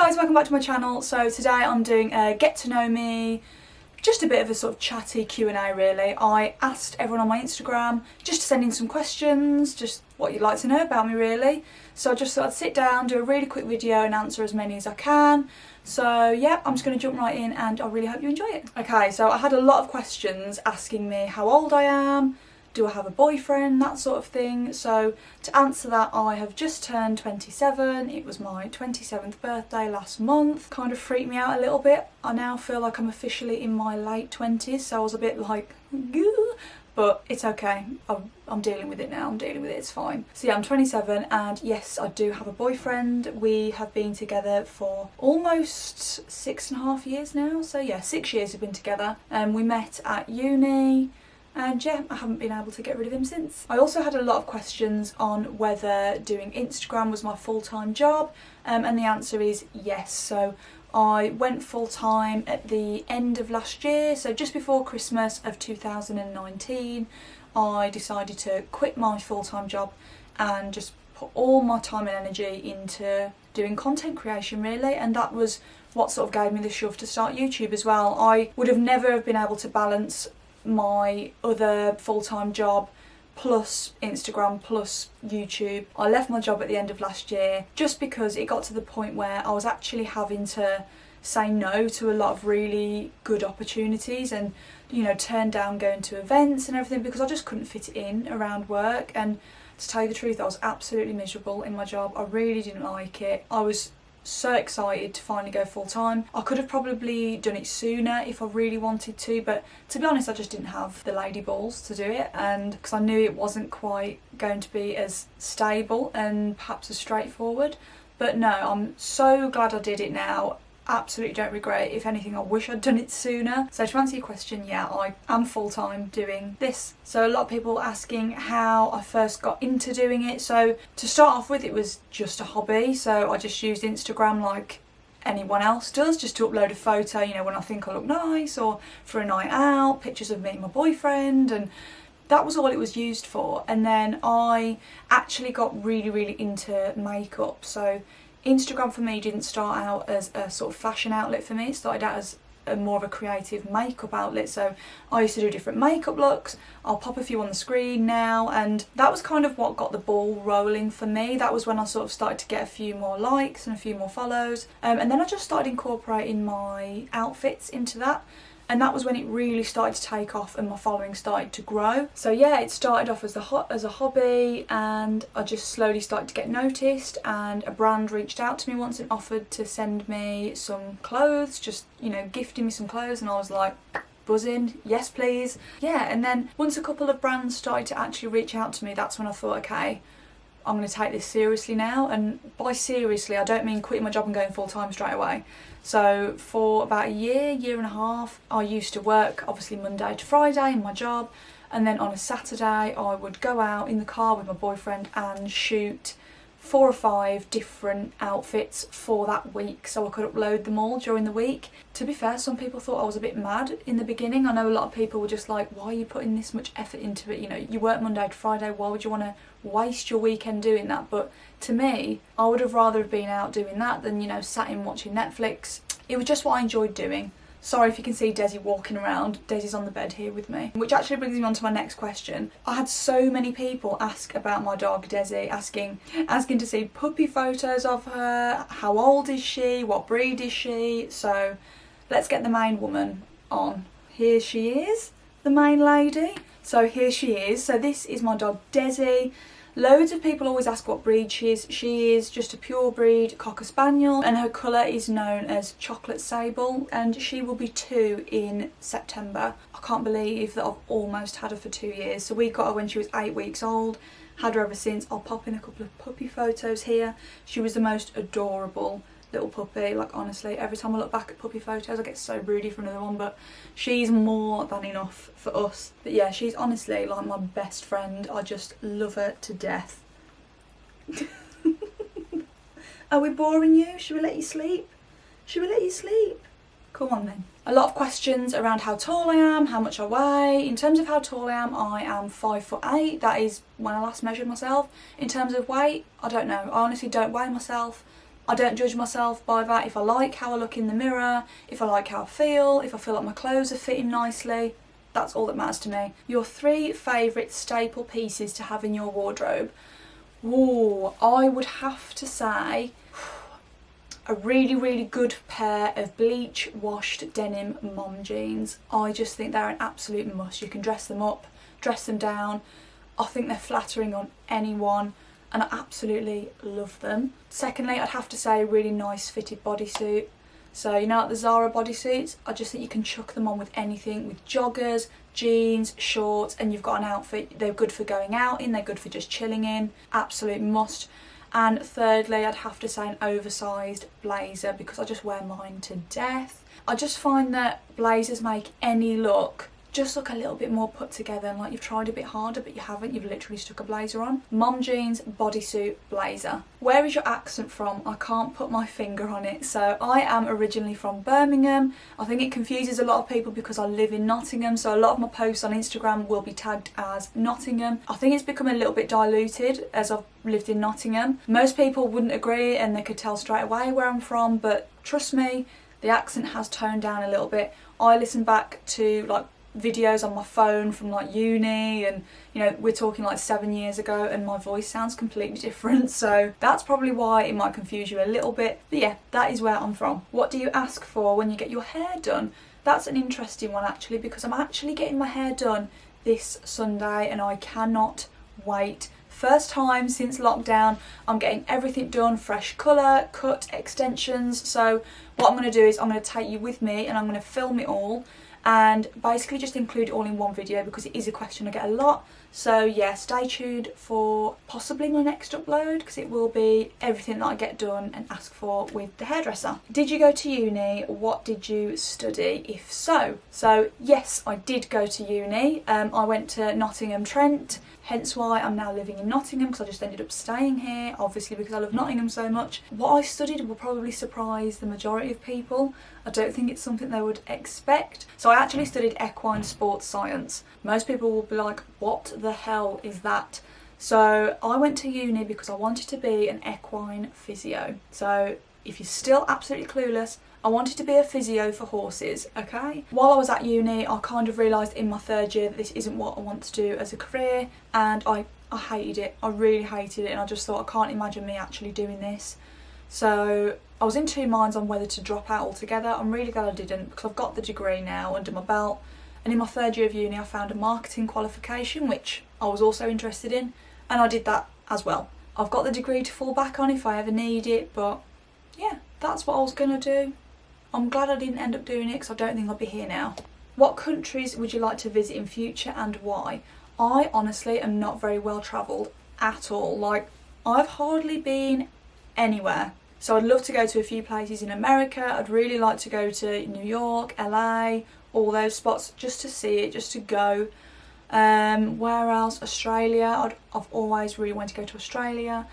guys, welcome back to my channel. So today I'm doing a get to know me, just a bit of a sort of chatty Q&A really. I asked everyone on my Instagram just to send in some questions, just what you'd like to know about me really. So I just thought I'd sit down, do a really quick video and answer as many as I can. So yeah, I'm just going to jump right in and I really hope you enjoy it. Okay, so I had a lot of questions asking me how old I am, do I have a boyfriend, that sort of thing. So to answer that, I have just turned 27. It was my 27th birthday last month. Kind of freaked me out a little bit. I now feel like I'm officially in my late 20s, so I was a bit like, goo. But it's okay. I'm dealing with it now. I'm dealing with it. It's fine. So yeah, I'm 27 and yes, I do have a boyfriend. We have been together for almost 6.5 years now. So yeah, 6 years we've been together. We met at uni. And yeah, I haven't been able to get rid of him since. I also had a lot of questions on whether doing Instagram was my full-time job, and the answer is yes. So I went full-time at the end of last year, so just before Christmas of 2019, I decided to quit my full-time job and just put all my time and energy into doing content creation really, and that was what sort of gave me the shove to start YouTube as well. I would have never been able to balance my other full-time job plus Instagram plus YouTube. I left my job at the end of last year just because it got to the point where I was actually having to say no to a lot of really good opportunities and, you know, turn down going to events and everything because I just couldn't fit it in around work. And to tell you the truth, I was absolutely miserable in my job. I really didn't like it. I was so excited to finally go full-time. I could have probably done it sooner if I really wanted to, but to be honest I just didn't have the lady balls to do it, and because I knew it wasn't quite going to be as stable and perhaps as straightforward. But no, I'm so glad I did it now. Absolutely don't regret it. If anything, I wish I'd done it sooner. So to answer your question, yeah, I am full-time doing this. So a lot of people asking how I first got into doing it. So to start off with, it was just a hobby. So I just used Instagram like anyone else does, just to upload a photo, you know, when I think I look nice, or for a night out, pictures of me and my boyfriend, and that was all it was used for. And then I actually got really into makeup. So Instagram for me didn't start out as a sort of fashion outlet for me. It started out as more of a creative makeup outlet. So I used to do different makeup looks. I'll pop a few on the screen now, and that was kind of what got the ball rolling for me. That was when I sort of started to get a few more likes and a few more follows, and then I just started incorporating my outfits into that. And that was when it really started to take off and my following started to grow. So yeah, it started off as a hobby, and I just slowly started to get noticed, and a brand reached out to me once and offered to send me some clothes, just, you know, gifting me some clothes, and I was like buzzing, yes please. Yeah, and then once a couple of brands started to actually reach out to me, that's when I thought, okay, I'm going to take this seriously now. And by seriously, I don't mean quitting my job and going full-time straight away. So for about a year and a half, I used to work obviously Monday to Friday in my job, and then on a Saturday I would go out in the car with my boyfriend and shoot 4 or 5 different outfits for that week so I could upload them all during the week. To be fair, some people thought I was a bit mad in the beginning. I know a lot of people were just like, why are you putting this much effort into it? You know, you work Monday to Friday, why would you want to waste your weekend doing that? But to me, I would have rather have been out doing that than, you know, sat in watching Netflix. It was just what I enjoyed doing. Sorry if you can see Desi walking around. Desi's on the bed here with me. Which actually brings me on to my next question. I had so many people ask about my dog Desi, asking to see puppy photos of her. How old is she? What breed is she? So let's get the main woman on. Here she is, the main lady. So here she is. So this is my dog Desi. Loads of people always ask what breed she is. She is just a pure breed Cocker Spaniel, and her colour is known as chocolate sable, and she will be 2 in September. I can't believe that I've almost had her for 2 years. So we got her when she was 8 weeks old, had her ever since. I'll pop in a couple of puppy photos here. She was the most adorable little puppy. Like honestly, every time I look back at puppy photos I get so broody for another one, but she's more than enough for us. But yeah, she's honestly like my best friend. I just love her to death. Are we boring you? Should we let you sleep? Should we let you sleep? Come on then. A lot of questions around how tall I am, how much I weigh. In terms of how tall I am 5'8". That is when I last measured myself. In terms of weight, I don't know. I honestly don't weigh myself. I don't judge myself by that. If I like how I look in the mirror, if I like how I feel, if I feel like my clothes are fitting nicely, that's all that matters to me. Your 3 favourite staple pieces to have in your wardrobe. Ooh, I would have to say a really, really good pair of bleach washed denim mom jeans. I just think they're an absolute must. You can dress them up, dress them down. I think they're flattering on anyone and I absolutely love them. Secondly, I'd have to say a really nice fitted bodysuit. So you know, like the Zara bodysuits, I just think you can chuck them on with anything, with joggers, jeans, shorts, and you've got an outfit. They're good for going out in, they're good for just chilling in, absolute must. And thirdly, I'd have to say an oversized blazer because I just wear mine to death. I just find that blazers make any look just look a little bit more put together and like you've tried a bit harder but you haven't, you've literally stuck a blazer on. Mom jeans, bodysuit, blazer. Where is your accent from? I can't put my finger on it. So I am originally from Birmingham. I think it confuses a lot of people because I live in Nottingham, so a lot of my posts on Instagram will be tagged as Nottingham. I think it's become a little bit diluted as I've lived in Nottingham. Most people wouldn't agree and they could tell straight away where I'm from, but trust me, the accent has toned down a little bit. I listen back to like videos on my phone from like uni and you know we're talking like 7 years ago and my voice sounds completely different, so that's probably why it might confuse you a little bit. But yeah, that is where I'm from. What do you ask for when you get your hair done? That's an interesting one actually, because I'm actually getting my hair done this Sunday and I cannot wait. First time since lockdown, I'm getting everything done, fresh colour, cut, extensions. So what I'm going to do is I'm going to take you with me and I'm going to film it all and basically just include it all in one video because it is a question I get a lot. So yeah, stay tuned for possibly my next upload because it will be everything that I get done and ask for with the hairdresser. Did you go to uni? What did you study, if so? So yes, I did go to uni. I went to Nottingham Trent, hence why I'm now living in Nottingham because I just ended up staying here, obviously because I love Nottingham so much. What I studied will probably surprise the majority of people. I don't think it's something they would expect. So I actually studied equine sports science. Most people will be like, what the hell is that? So I went to uni because I wanted to be an equine physio. So if you're still absolutely clueless, I wanted to be a physio for horses, okay? While I was at uni, I kind of realised in my 3rd year that this isn't what I want to do as a career, and I hated it. I really hated it, and I just thought I can't imagine me actually doing this. So I was in 2 minds on whether to drop out altogether. I'm really glad I didn't because I've got the degree now under my belt. And in my 3rd year of uni, I found a marketing qualification, which I was also interested in, and I did that as well. I've got the degree to fall back on if I ever need it, but yeah, that's what I was going to do. I'm glad I didn't end up doing it because I don't think I'll be here now. What countries would you like to visit in future and why? I honestly am not very well travelled at all. Like, I've hardly been anywhere. So I'd love to go to a few places in America. I'd really like to go to New York, LA, all those spots just to see it, just to go. Where else? Australia. I've always really wanted to go to Australia.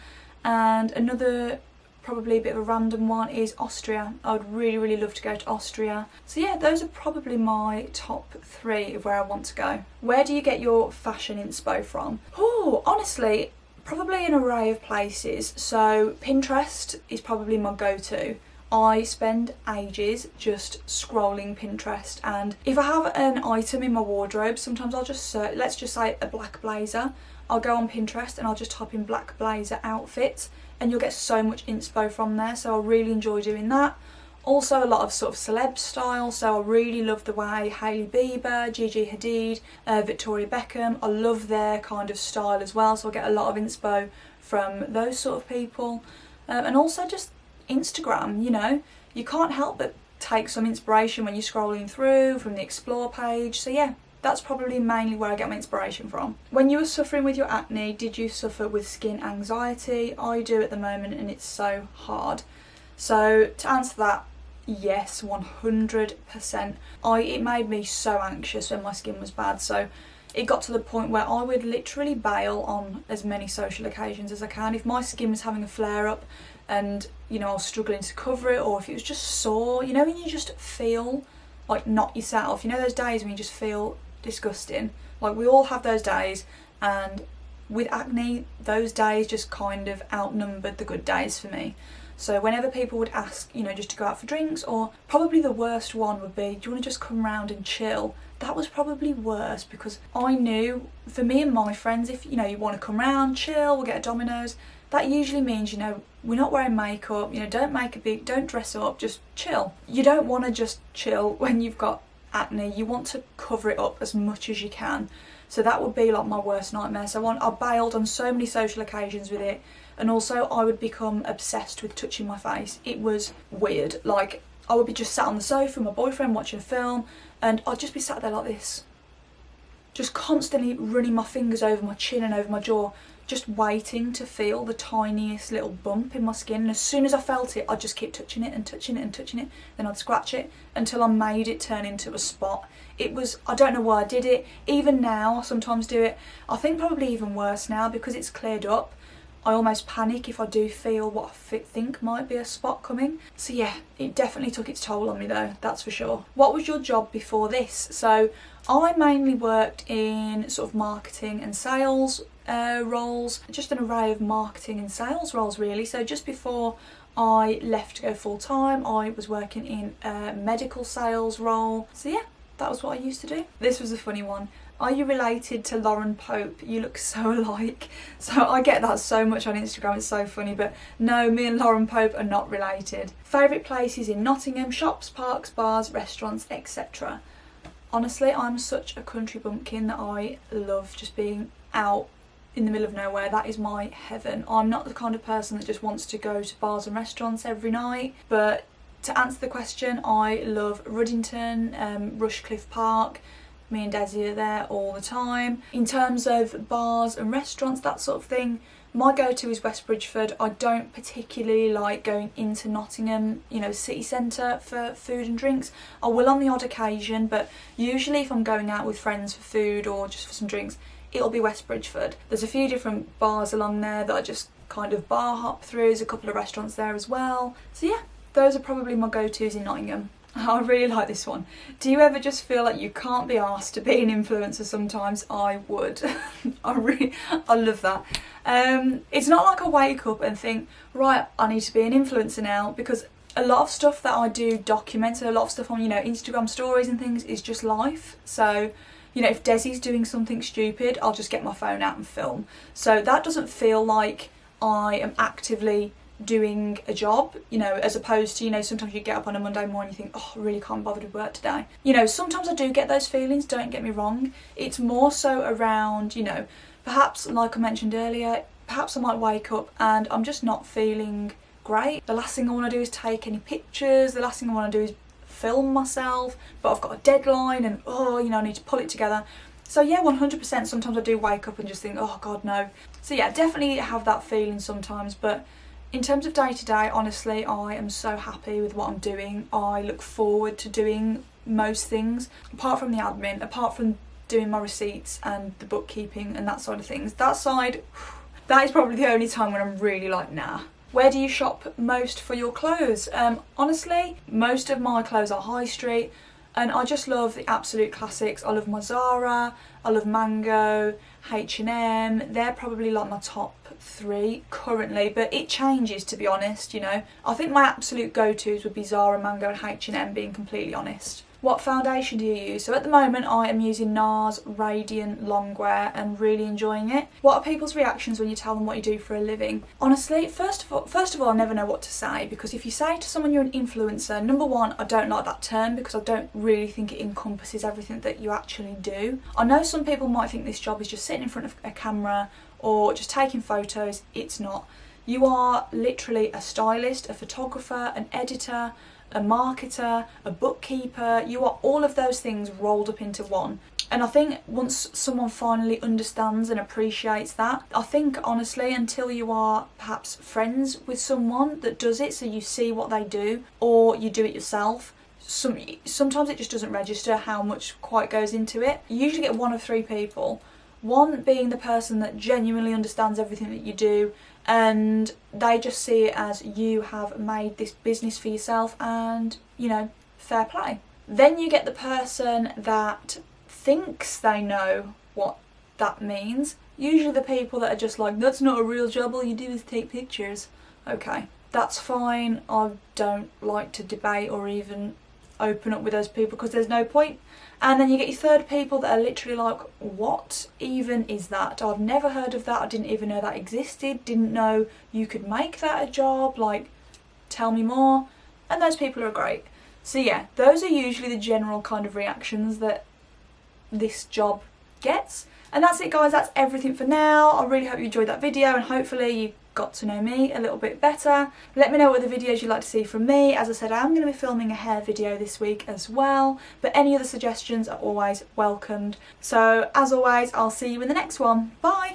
And another probably a bit of a random one is Austria. I would really, really love to go to Austria. So yeah, those are probably my top 3 of where I want to go. Where do you get your fashion inspo from? Oh, honestly, probably an array of places. So Pinterest is probably my go-to. I spend ages just scrolling Pinterest, and if I have an item in my wardrobe, sometimes I'll just search, let's just say a black blazer, I'll go on Pinterest and I'll just type in black blazer outfits and you'll get so much inspo from there, so I really enjoy doing that. Also a lot of sort of celeb style, so I really love the way Hailey Bieber, Gigi Hadid, Victoria Beckham, I love their kind of style as well, so I get a lot of inspo from those sort of people. And also just Instagram, you know, you can't help but take some inspiration when you're scrolling through from the explore page. So yeah, that's probably mainly where I get my inspiration from. When you were suffering with your acne, did you suffer with skin anxiety? I do at the moment and it's so hard. So to answer that, yes, 100%. It made me so anxious when my skin was bad, so it got to the point where I would literally bail on as many social occasions as I can. If my skin was having a flare up and, you know, I was struggling to cover it, or if it was just sore, you know, when you just feel like not yourself, you know those days when you just feel disgusting? Like, we all have those days, and with acne, those days just kind of outnumbered the good days for me. So whenever people would ask, you know, just to go out for drinks, or probably the worst one would be, do you want to just come round and chill? That was probably worse, because I knew for me and my friends, if, you know, you want to come round, chill, we'll get a Domino's, that usually means, you know, we're not wearing makeup, you know, don't dress up, just chill. You don't want to just chill when you've got acne. You want to cover it up as much as you can. So that would be like my worst nightmare. So I bailed on so many social occasions with it, and also I would become obsessed with touching my face. It was weird. Like, I would be just sat on the sofa with my boyfriend watching a film, and I'd just be sat there like this, just constantly running my fingers over my chin and over my jaw, just waiting to feel the tiniest little bump in my skin. And as soon as I felt it, I'd just keep touching it and touching it and touching it. Then I'd scratch it until I made it turn into a spot. It was, I don't know why I did it. Even now, I sometimes do it. I think probably even worse now, because it's cleared up. I almost panic if I do feel what I think might be a spot coming. So yeah, it definitely took its toll on me though, that's for sure. What was your job before this? So I mainly worked in sort of marketing and sales roles, just an array of marketing and sales roles really. So just before I left to go full time, I was working in a medical sales role. So yeah, that was what I used to do. This was a funny one. Are you related to Lauren Pope? You look so alike. So I get that so much on Instagram, it's so funny, but no, me and Lauren Pope are not related. Favourite places in Nottingham: shops, parks, bars, restaurants, etc. Honestly, I'm such a country bumpkin that I love just being out in the middle of nowhere. That is my heaven. I'm not the kind of person that just wants to go to bars and restaurants every night, but to answer the question, I love Ruddington, Rushcliffe Park. Me and Desi are there all the time. In terms of bars and restaurants, that sort of thing, my go-to is West Bridgeford. I don't particularly like going into Nottingham, you know, city centre for food and drinks. I will on the odd occasion, but usually if I'm going out with friends for food or just for some drinks, it'll be West Bridgeford. There's a few different bars along there that I just kind of bar hop through. There's a couple of restaurants there as well. So yeah, those are probably my go-tos in Nottingham. I really like this one. Do you ever just feel like you can't be asked to be an influencer sometimes? I would. I love that. It's not like I wake up and think, right, I need to be an influencer now, because a lot of stuff that I do document, so a lot of stuff on, you know, Instagram stories and things is just life. So, you know, if Desi's doing something stupid, I'll just get my phone out and film. So that doesn't feel like I am actively doing a job, you know, as opposed to, you know, sometimes you get up on a Monday morning and you think, oh, I really can't bother to work today. You know, sometimes I do get those feelings, don't get me wrong. It's more so around, you know, perhaps like I mentioned earlier, perhaps I might wake up and I'm just not feeling great. The last thing I want to do is take any pictures, the last thing I want to do is film myself, but I've got a deadline and, oh, you know, I need to pull it together. So yeah, 100%, sometimes I do wake up and just think, oh God, no. So yeah, definitely have that feeling sometimes, but in terms of day to day, honestly, I am so happy with what I'm doing. I look forward to doing most things, apart from the admin, apart from doing my receipts and the bookkeeping and that side of things. That side, that is probably the only time when I'm really like, nah. Where do you shop most for your clothes? Honestly, most of my clothes are high street, and I just love the absolute classics. I love my Zara, I love Mango, H&M. They're probably like my top 3 currently, but it changes, to be honest, you know. I think my absolute go-tos would be Zara, Mango and H&M, being completely honest. What foundation do you use? So at the moment I am using NARS Radiant Longwear and really enjoying it. What are people's reactions when you tell them what you do for a living? Honestly, first of all, I never know what to say, because if you say to someone you're an influencer, number one, I don't like that term because I don't really think it encompasses everything that you actually do. I know some people might think this job is just sitting in front of a camera or just taking photos. It's not. You are literally a stylist, a photographer, an editor, a marketer, a bookkeeper. You are all of those things rolled up into one. And I think once someone finally understands and appreciates that, I think honestly, until you are perhaps friends with someone that does it, so you see what they do, or you do it yourself, sometimes it just doesn't register how much quite goes into it. You usually get one of 3 people. One being the person that genuinely understands everything that you do, and they just see it as you have made this business for yourself and, you know, fair play. Then you get the person that thinks they know what that means. Usually the people that are just like, that's not a real job, all you do is take pictures. Okay, that's fine. I don't like to debate or even open up with those people because there's no point. And then you get your third people that are literally like, what even is that? I've never heard of that. I didn't even know that existed. Didn't know you could make that a job. Like, tell me more. And those people are great. So yeah, those are usually the general kind of reactions that this job gets. And that's it, guys. That's everything for now. I really hope you enjoyed that video, and hopefully you got to know me a little bit better. Let me know what other videos you'd like to see from me. As I said, I am going to be filming a hair video this week as well, but any other suggestions are always welcomed. So as always, I'll see you in the next one. Bye!